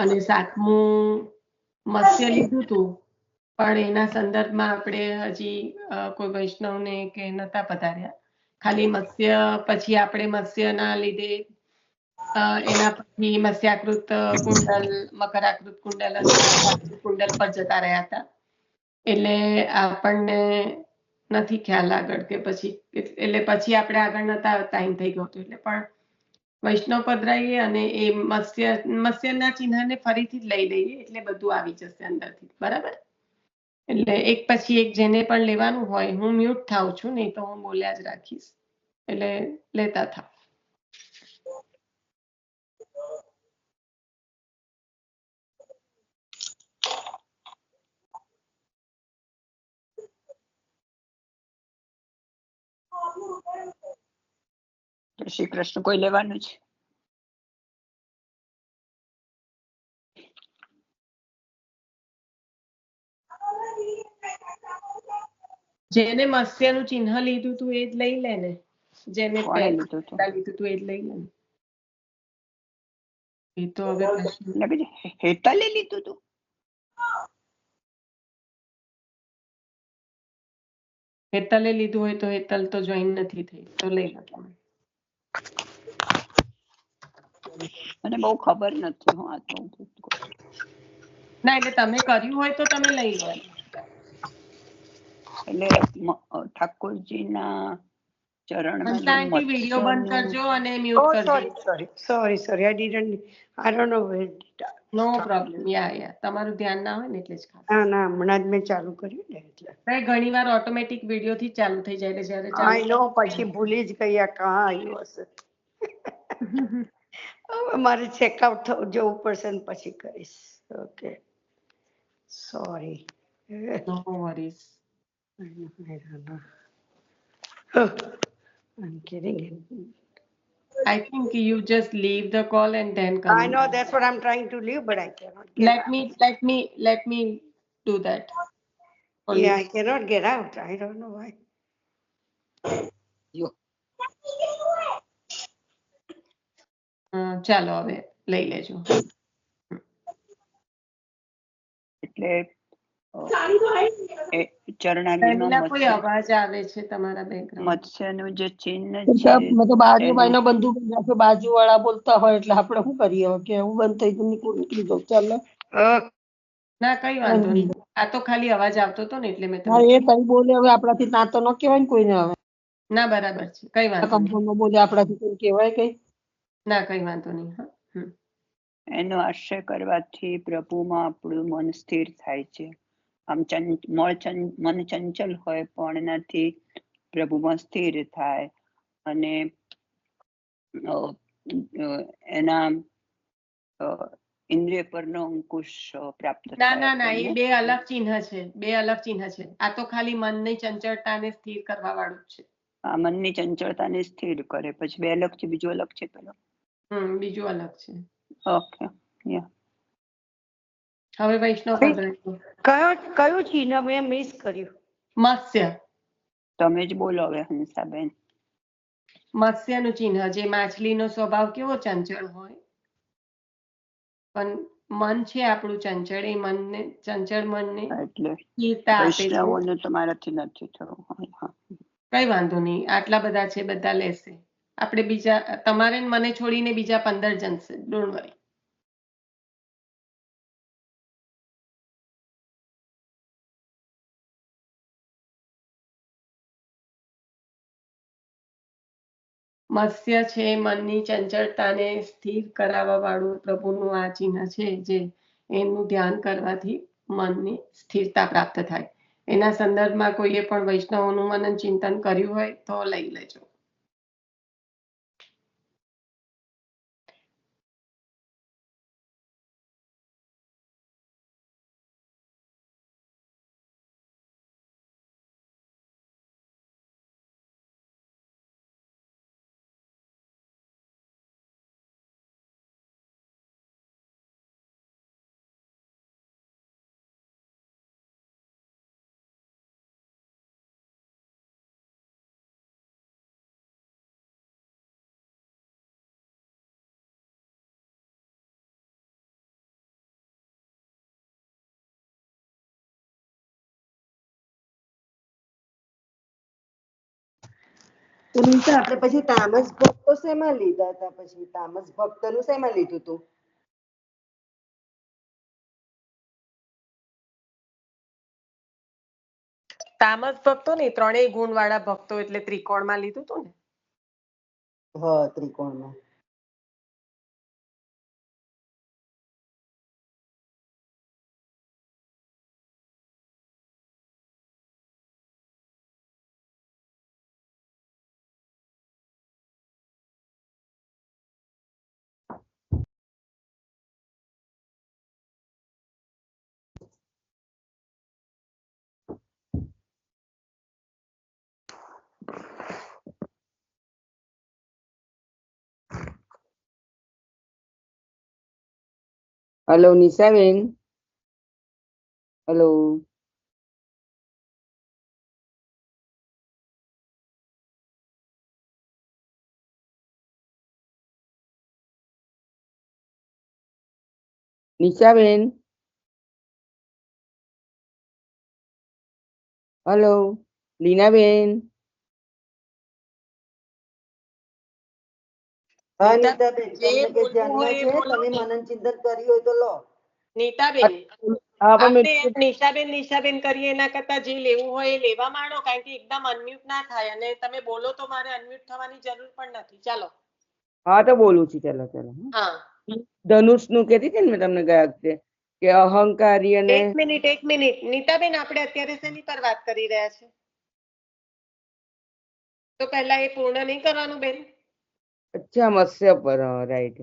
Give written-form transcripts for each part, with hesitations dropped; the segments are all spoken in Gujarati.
અને 7મું મત્સ્ય લીધું હતું, પણ એના સંદર્ભમાં આપણે હજી કોઈ વૈષ્ણવને કે નતા પધાર્યા. ખાલી મત્સ્ય પછી આપણે મત્સ્યના લીધે એના પછી મત્સ્યાકૃત કુંડલ, મકરાકૃત કુંડલ અને કુંડલ પર જતા રહ્યા હતા. એટલે આપણને નથી ખ્યાલ આગળ કે પછી, એટલે પછી આપણે આગળ નતા ટાઈમ થઈ ગયો હતો. એટલે પણ વૈષ્ણવ પધરાઈએ અને એ મત્સ્યના ચિહ્નને ફરીથી જ લઈ લઈએ એટલે બધું આવી જશે અંદરથી. બરાબર? એટલે એક પછી એક જેને પણ લેવાનું હોય, હું મ્યુટ થાઉં છું, નહીં તો હું બોલ્યા જ રાખીશ. એટલે લેતા થાવ. શ્રી કૃષ્ણ. કોઈ લેવાનું છે? જેને મત્સ્યનું ચિહ્ન લીધું તું એ જ લઈ લે ને. જેને કોણે લીધું હતું? લીધું તું એ જ લઈ લે ને. એ તો હવે હેતલે લીધું તું? હેતલે લીધું હોય તો હેતલ તો જોઈન નથી થઈ, તો લઈ લો તમે. મને બહુ ખબર નથી. હું આ તો ના, એટલે તમે કર્યું હોય તો તમે લઈ લો. એટલે ઠાકોરજીના ચરણમાં હંસાઆંટી વિડિયો બંધ કરજો અને મ્યુટ કરજો. Sorry. I don't know where did I. No problem. યા તમારું ધ્યાન ના હોય ને એટલે જ ખાસ. ના હમણાં જ મેં ચાલુ કર્યું ને એટલે. ઘણીવાર ઓટોમેટિક વિડિયો થી ચાલુ થઈ જાય એટલે જ્યારે આઈ નો પછી ભૂલી જ ગયા કાં આવ્યું હશે. હવે મારે ચેકઆઉટ જવું પડશે ને પછી કરીશ. Okay, sorry. No worries. I'm kidding. I think you just leave the call and then come. I know that's what I'm trying to leave, but I cannot get Let me do that. Only. Yeah, I cannot get out. I don't know why. ચાલો હવે લઈ લેજો. એટલે ચરણાગીમાં કોઈ અવાજ આવે છે તમારા બેકગ્રાઉન્ડ. મત્સ્યનું જે ચિહ્ન છે, મેં તો બાજુભાઈનો બંદૂક બાજુવાળા બોલતા હોય એટલે આપણે શું કરીએ કે હું બંધ થઈ ગયું નીકળી જાઉં. ચાલો. ના કઈ વાંધો નહીં. આ તો ખાલી અવાજ આવતો હતો ને એટલે મેં હા, એ તઈ બોલે હવે આપણાથી ના તો ન કહેવાય ને કોઈને. હવે ના બરાબર છે, કઈ વાંધો નહીં. કંપનીમાં બોલે આપણાથી કોઈ કહેવાય કઈ? ના કઈ વાંધો નહીં. હા, એનો આશ્રય કરવાથી પ્રભુમાં આપણું મન સ્થિર થાય છે. આમ મન ચંચલ હોય પણ એનાથી પ્રભુમાં સ્થિર થાય અને એના ઇન્દ્રિય પરનો અંકુશ પ્રાપ્ત થાય. ના એ બે અલગ ચિહ્ન છે. આ તો ખાલી મનની ચંચળતાને સ્થિર કરવા વાળું છે. આ મનની ચંચળતાને સ્થિર કરે. પછી બે અલગ છે, બીજું અલગ છે પેલો. બીજું અલગ છે. ઓકે. હવે વૈષ્ણવ કયું ચિહ્ન મેં મિસ કર્યું? મત્સ્ય. તમે જ બોલો હવે હંસાબેન. મત્સ્યનું ચિહ્ન, જે માછલીનો સ્વભાવ કેવો ચંચળ હોય, પણ મન છે આપણું ચંચળ, એ મનને ચંચળ મનને એટલે સ્થિરતા આપે છે. વૈષ્ણવોને તો મારાથી નથી થયું. કઈ વાંધો નહીં, આટલા બધા છે, બધા લેશે. આપણે બીજા, તમારે મને છોડીને બીજા 15 જણ છે. Don't worry. મત્સ્ય છે મનની ચંચળતાને સ્થિર કરાવવા વાળું પ્રભુનું આ ચિહ્ન છે, જે એનું ધ્યાન કરવાથી મનની સ્થિરતા પ્રાપ્ત થાય. એના સંદર્ભમાં કોઈએ પણ વૈષ્ણવોનું મનન ચિંતન કર્યું હોય તો લઈ લેજો. તો નીતા આપણે પછી તામસ ભક્તો શેમાં લીધા હતા? પછી તામસ ભક્તનું શેમાં લીધું તું? તામસ ભક્તો નહીં, ત્રણેય ગુણ વાળા ભક્તો એટલે ત્રિકોણમાં લીધું હતું ને. હા, ત્રિકોણમાં. Hello નિશાબેન, hello. નિશાબેન, હેલો. લીનાબેન, હા નીતાબેન, નીતાબેન, જે તમને કે બોલવું હોય એ ધ્યાનમાં છે? બોલો તમે મનન ચિંતન કર્યું હોય તો લો. નીતાબેન, હા પણ આપણે એમ નિશાબેન કરીએ એના કરતા જે લેવું હોય એ લેવા માંડો, કારણ કે એકદમ અનમ્યુટ ના થાય. અને તમે બોલો તો મારે અનમ્યુટ થવાની જરૂર પણ નથી. ચાલો. હા તો બોલું છું. ચલો ચલો. હા, ધનુષ નું કહેતી હતી ને મેં તમને ગયા વખતે કે અહંકારી અને એક મિનિટ નીતાબેન, આપણે અત્યારે શેની પર વાત કરી રહ્યા છે? તો પહેલા એ પૂર્ણ નહીં કરવાનું બેન? અચ્છા મત્સ્ય પર, રાઈટ.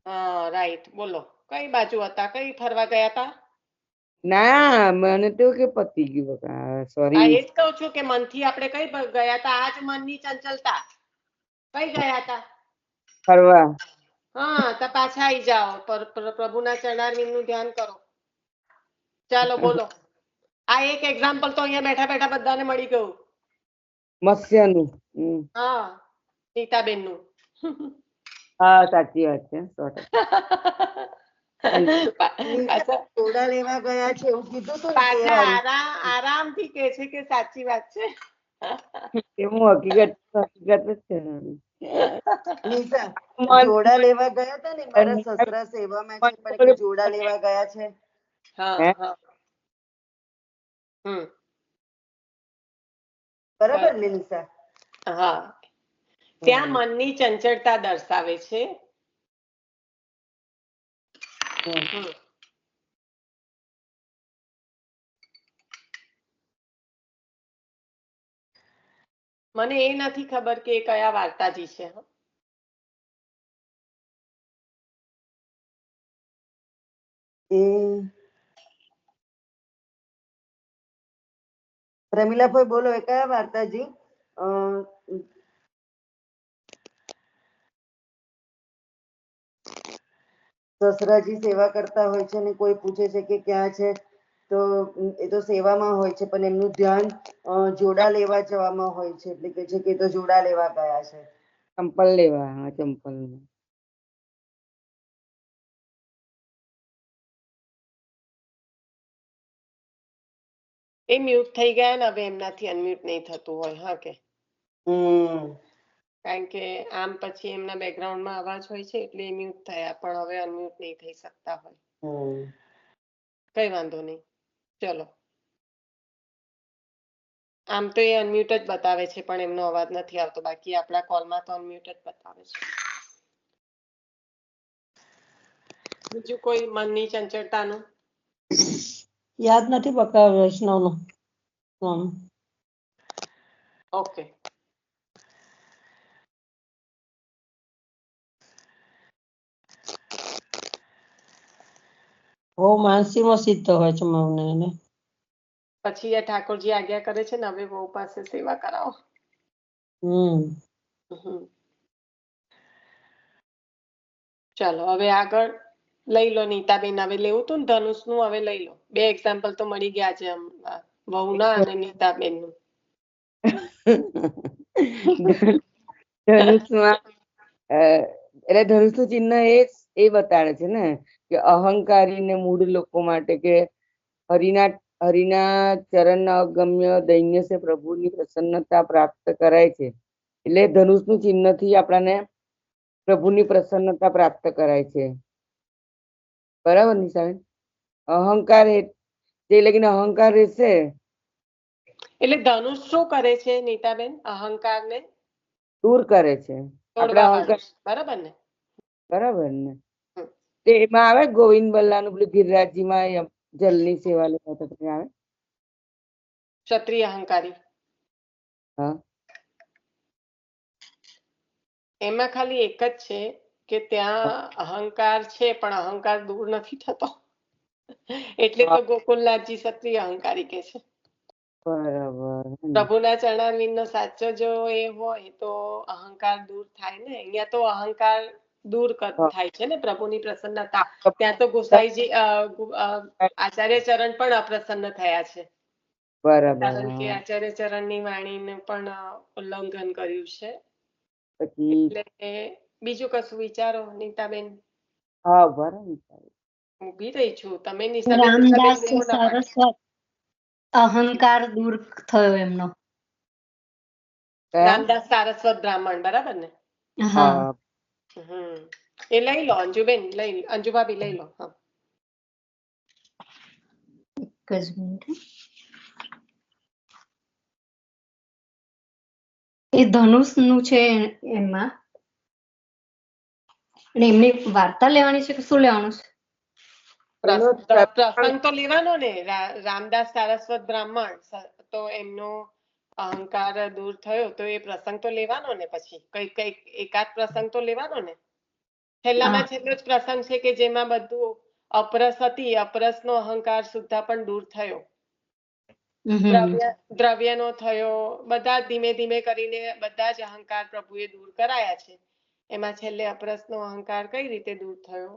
હા, રાઈટ. બોલો, કઈ બાજુ હતા? કઈ ફરવા ગયા હતા? ના મને તો કે પતી ગયું બકા, આ સોરી. એ જ કહું છું કે મનથી આપણે કઈ ગયા હતા? આજ મનની ચંચલતા. કઈ ગયા હતા? ફરવા. હા, તો પાછા આવી જાઓ. પ્રભુના ચરણારવિંદનું ધ્યાન કરો. ચાલો બોલો. આ એક એક્ઝામ્પલ તો અહીંયા બેઠા બેઠા બધાને મળી ગયું. મત્સ્યનું. હા, નીતાબેનનું. હા સાચી વાત છે, 100%. પાછા જોડા લેવા ગયા છે એવું કીધું તું ને તે પાછા હારું. આરામથી કે છે કે સાચી વાત છે. એવું હકીકત જ છે ને. નીતા, મન- જોડા લેવા ગયા હતા ને? મારા મન- સસરા સેવામાં છે પણ કે જોડા લેવા ગયા છે. હા હે? હા. બરાબર ને નિશા? હા, ત્યાં મનની ચંચળતા દર્શાવે છે. મને એ નથી ખબર કે એ કયા વાર્તાજી છે. એ પ્રમીલાભાઈ બોલો, એ કયા વાર્તાજી? સસરાજી સેવા કરતા હોય છે ને કોઈ પૂછે છે કે ક્યાં છે, તો એ તો સેવામાં હોય છે પણ એમનું ધ્યાન જોડા લેવા જવામાં હોય છે, એટલે કે છે કે તો જોડા લેવા ગયા છે. ચંપલ લેવા. હા ચંપલ. એ મ્યુટ થઈ ગયા ને, હવે એમનાથી અનમ્યુટ નહીં થતું હોય. હા કે કારણ કે આમ પછી એમના બેકગ્રાઉન્ડમાં અવાજ હોય છે એટલે એ મ્યુટ થયા, પણ હવે અનમ્યુટ નહીં થઈ શકતા હોય. કઈ વાંધો નહીં, ચલો. આમ તો એ અનમ્યુટ જ બતાવે છે પણ એમનો અવાજ નથી આવતો, બાકી આપણા કોલમાં તો અનમ્યુટ જ બતાવે છે. બીજું કોઈ મનની ચંચળતાનું? યાદ નથી બકા વૈષ્ણવનું. ઓકે. બહુ માનસીમાં સિદ્ધ હોય છે મને એને. પછી એ ઠાકોરજી આજ્ઞા કરે છે ને, હવે બહુ પાસે સેવા કરાવો. ચાલો હવે આગળ લઈ લો નીતાબેન. હવે લેવું તું ને ધનુષ નું, હવે લઈ લો. 2 એક્ઝામ્પલ તો મળી ગયા છે વહુના અને નીતાબેન નું. ધનુષમાં એટલે ધનુષનું ચિહ્ન એ બતાડે છે ને કે અહંકારી ને મૂળ લોકો માટે કે હરિના ચરણના અગમ્ય દૈન્ય સે પ્રભુની પ્રસન્નતા પ્રાપ્ત કરાય છે, એટલે ધનુષનું ચિહ્નથી આપણને પ્રભુની પ્રસન્નતા પ્રાપ્ત કરાય છે. બરાબર નિશાબેન? અહંકાર જે લગીને અહંકાર રહેશે એટલે ધનુષ શું કરે છે નીતાબેન? અહંકાર ને દૂર કરે છે. આપણે તોડવા અહંકાર વાળું, બરાબર ને? બરાબર ને? હમ. તે એમાં આવે ગોવિંદ બલ્લાનું પેલું ગિરિરાજજીમાં જલની સેવા લેવા તો તમે આવે? ક્ષત્રિય અહંકારી. હા એમાં ખાલી એક જ છે કે ત્યાં અહંકાર છે પણ અહંકાર દૂર નથી થતો, એટલે તો ગોકુલનાથજી ક્ષત્રિય અહંકારી કે છે. બરાબર. પ્રભુના ચરણારવિંદનો સાચો જો એ હોય તો અહંકાર દૂર થાય ને. અહીંયા તો અહંકાર દૂર થાય છે ને પ્રભુની પ્રસન્નતા. ત્યાં તો ગોસાઈજી આચાર્ય ચરણ પણ અપ્રસન્ન થયા છે, બરાબર. કારણ કે આચાર્ય ચરણની વાણીને પણ ઉલ્લંઘન કર્યું છે. પછી એટલે બીજું કશું વિચારો નીતાબેન? હા બરાબર. ઊભી રહી છું, તમે નિશાબેન રામદાસ બૂમો ના પાડો. સારસ્વત અહંકાર દૂર થયો એમનો. રામદાસ સારસ્વત બ્રાહ્મણ, બરાબર ને? હા. એ લઈ લો અંજુબેન, અંજુભાભી લઈ લો. હા, એક જ મિનિટ. એ ધનુષ નું છે એમાં, અને એમની વાર્તા લેવાની છે કે શું લેવાનું છે? પ્રસંગ તો લેવાનો ને. રામદાસ સારસ્વત બ્રાહ્મણ તો એમનો અહંકાર દૂર થયો તો એ પ્રસંગ તો લેવાનો ને. પછી કઈક એકાદ પ્રસંગ તો લેવાનો ને. છેલ્લામાં છેલ્લો જ પ્રસંગ છે કે જેમાં બધું અપરસ હતી, અપરસનો અહંકાર સુદ્ધા પણ દૂર થયો, દ્રવ્યનો થયો, બધા ધીમે ધીમે કરીને બધા જ અહંકાર પ્રભુએ દૂર કરાયા છે. એમાં છેલ્લે અપરસનો અહંકાર કઈ રીતે દૂર થયો?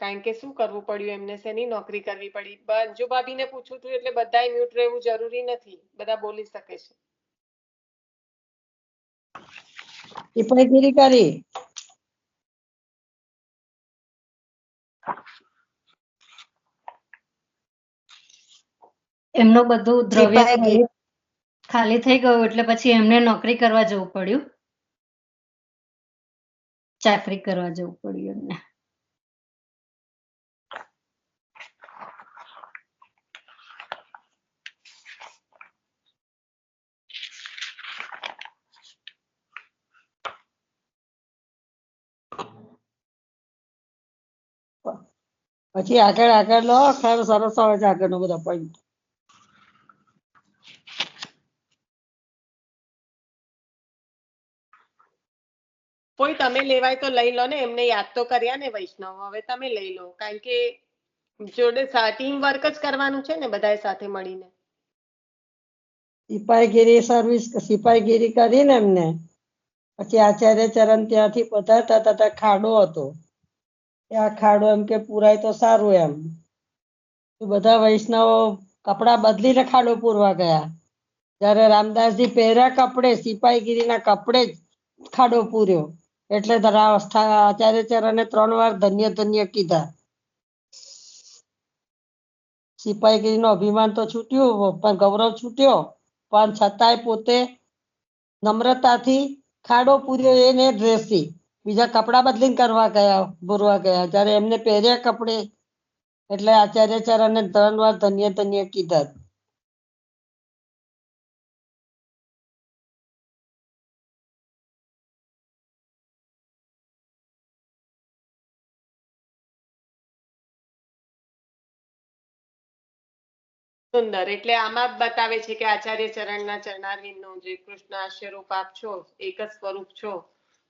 કારણ કે શું કરવું પડ્યું એમને? શેની નોકરી કરવી પડી? અંજુભાભીને પૂછું છું એટલે બધાય મ્યુટ રહેવું જરૂરી નથી, બધા બોલી શકે છે. સિપાહીગીરી કરી. એમનું બધું દ્રવ્ય ખાલી થઈ ગયું એટલે પછી એમને નોકરી કરવા જવું પડ્યું, ચાકરી કરવા જવું પડ્યું એમને. પછી આગળ લો, સરસ આવે છે આગળનો બધા પોઈન્ટ. કોઈ તમે લેવાય તો લઈ લો ને, એમને યાદ તો કર્યા ને વૈષ્ણવ, હવે તમે લઈ લો. કારણ કે જોડે ટીમ વર્ક જ કરવાનું છે ને બધાએ સાથે મળીને. સિપાહીગીરી કરીને એમને પછી આચાર્ય ચરણ ત્યાંથી પધારતા હતા, ખાડો હતો. આ ખાડો એમ કે પુરાય તો સારું એમ. બધા વૈષ્ણવો કપડા બદલીને ખાડો પૂરવા ગયા. જયારે રામદાસજી પહેર્યા કપડે, સિપાહીગીરીના કપડે જ ખાડો પૂર્યો. એટલે આચાર્ય ચરણે 3 વાર ધન્ય ધન્ય કીધા. સિપાહીગીરીનો અભિમાન તો છૂટ્યું, પણ ગૌરવ છૂટ્યો, પણ છતાંય પોતે નમ્રતાથી ખાડો પૂર્યો એને ડ્રેસથી. બીજા કપડા બદલીને પૂરવા ગયા. જયારે એમને પહેર્યા કપડે એટલે આચાર્ય ચરણે 3 વાર ધન્ય ધન્ય કીધા. સુંદર. એટલે આમાં બતાવે છે કે આચાર્ય ચરણના ચરણારવિંદનો જે કૃષ્ણ આશ્રયરૂપ આપ છો, એક જ સ્વરૂપ છો,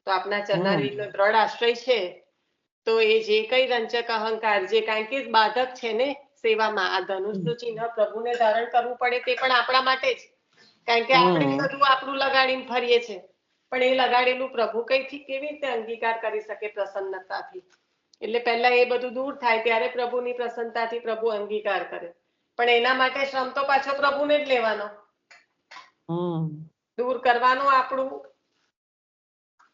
તો આપના ચરણારવિંદનો દ્રઢ આશ્રય છે. તો એ જે કઈ રંચક અહંકાર, જે કારણ કે બાધક છે ને સેવામાં, આ ધનુષનું ચિહ્ન પ્રભુને ધારણ કરવું પડે તે પણ આપણા માટે જ. કારણ કે આપણે બધું આપણું લગાડીને ફરીએ છીએ, પણ એ લગાડેલું પ્રભુ કેવી રીતે અંગીકાર કરી શકે પ્રસન્નતાથી? એટલે પહેલા એ બધું દૂર થાય ત્યારે પ્રભુની પ્રસન્નતાથી પ્રભુ અંગીકાર કરે. પણ એના માટે શ્રમ તો પાછો પ્રભુને જ લેવાનો, દૂર કરવાનું આપણું.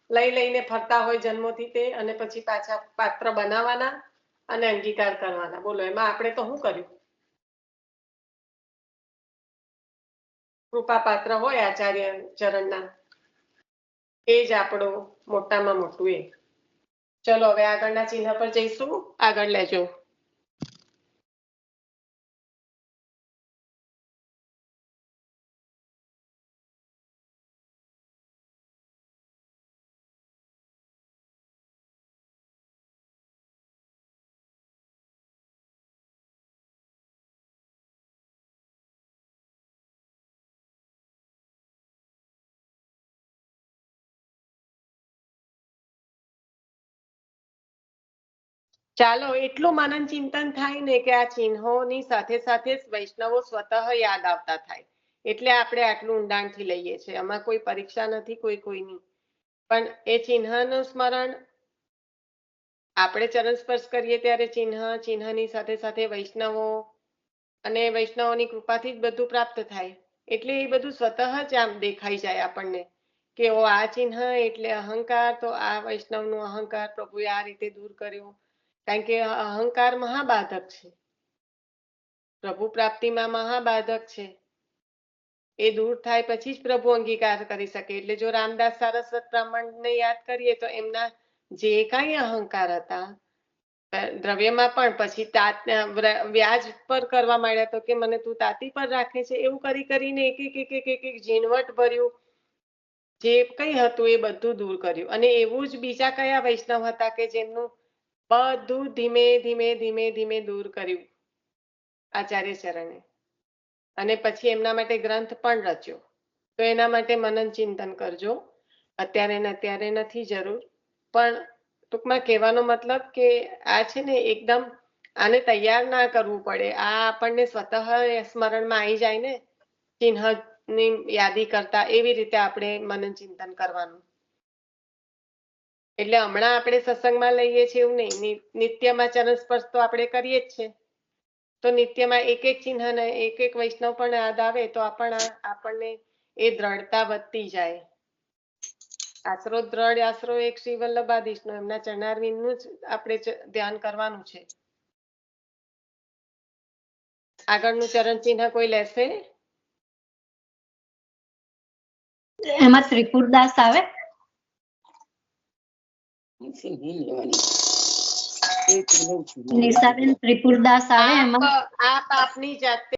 લઈને ફરતા હોય જન્મોથી તે, અને પછી પાછા પાત્ર બનાવવાના અને અંગીકાર કરવાના. બોલો, એમાં આપણે તો શું કર્યું? કૃપા પાત્ર હોય આચાર્ય ચરણના, એ જ આપણું મોટામાં મોટું એ. ચલો હવે આગળના ચિહ્ન પર જઈશું. આગળ લેજો. ચાલો એટલું મનન ચિંતન થાય ને કે આ ચિહ્નોની સાથે સાથે વૈષ્ણવો સ્વતઃ યાદ આવતા થાય, એટલે આપણે આટલું ઊંડાણથી લઈએ છીએ. આમાં કોઈ પરીક્ષા નથી કોઈની, પણ એ ચિહ્નનું સ્મરણ આપણે ચરણ સ્પર્શ કરીએ ત્યારે ચિહ્નની સાથે સાથે વૈષ્ણવો અને વૈષ્ણવોની કૃપાથી જ બધું પ્રાપ્ત થાય. એટલે એ બધું સ્વતઃ જ આમ દેખાઈ જાય આપણને કે ઓ આ ચિહ્ન એટલે અહંકાર, તો આ વૈષ્ણવનું અહંકાર પ્રભુએ આ રીતે દૂર કર્યું. કારણ કે અહંકાર મહાબાધક છે, પ્રભુ પ્રાપ્તિમાં મહાબાધક છે. એ દૂર થાય પછી જ પ્રભુ અંગીકાર કરી શકે. એટલે જો રામદાસ સારસ્વત બ્રાહ્મણને યાદ કરીએ તો એમના જે કાંઈ અહંકાર હતા દ્રવ્યમાં પણ પછી વ્યાજ પર કરવા માંડ્યા, તો કે મને તું તાતી પર રાખે છે, એવું કરીને એક ઝીણવટ ભર્યું જે કઈ હતું એ બધું દૂર કર્યું. અને એવું જ બીજા કયા વૈષ્ણવ હતા કે જેમનું બધું ધીમે ધીમે દૂર કર્યું આચાર્ય ચરણે, અને પછી એમના માટે ગ્રંથ પણ રચ્યો. તો એના માટે મનન ચિંતન કરજો. અત્યારે નથી જરૂર, પણ ટૂંકમાં કહેવાનો મતલબ કે આ છે ને એકદમ આને તૈયાર ના કરવું પડે. આ આપણને સ્વતઃ સ્મરણમાં આવી જાય ને ચિહ્નની યાદી કરતા, એવી રીતે આપણે મનન ચિંતન કરવાનું. એટલે હમણાં આપણે સત્સંગમાં લઈએ છીએ એવું નહીં, નિત્યમાં ચરણ સ્પર્શ તો આપણે કરીએ જ છે. તો નિત્યમાં એક ચિહ્ન એક વૈષ્ણવ પણ યાદ આવે તો આપણને એ દ્રઢતા વધતી જાય. આશરો એક શ્રી વલ્લભાધીશનો, એમના ચરણારવિંદનું જ આપણે ધ્યાન કરવાનું છે. આગળનું ચરણ ચિહ્ન કોઈ લેશે? એમાં ત્રિપુરદાસ આવે. નિશાબેન ત્રિપુરદાસ આવે એમાં. આપ આપની જાતે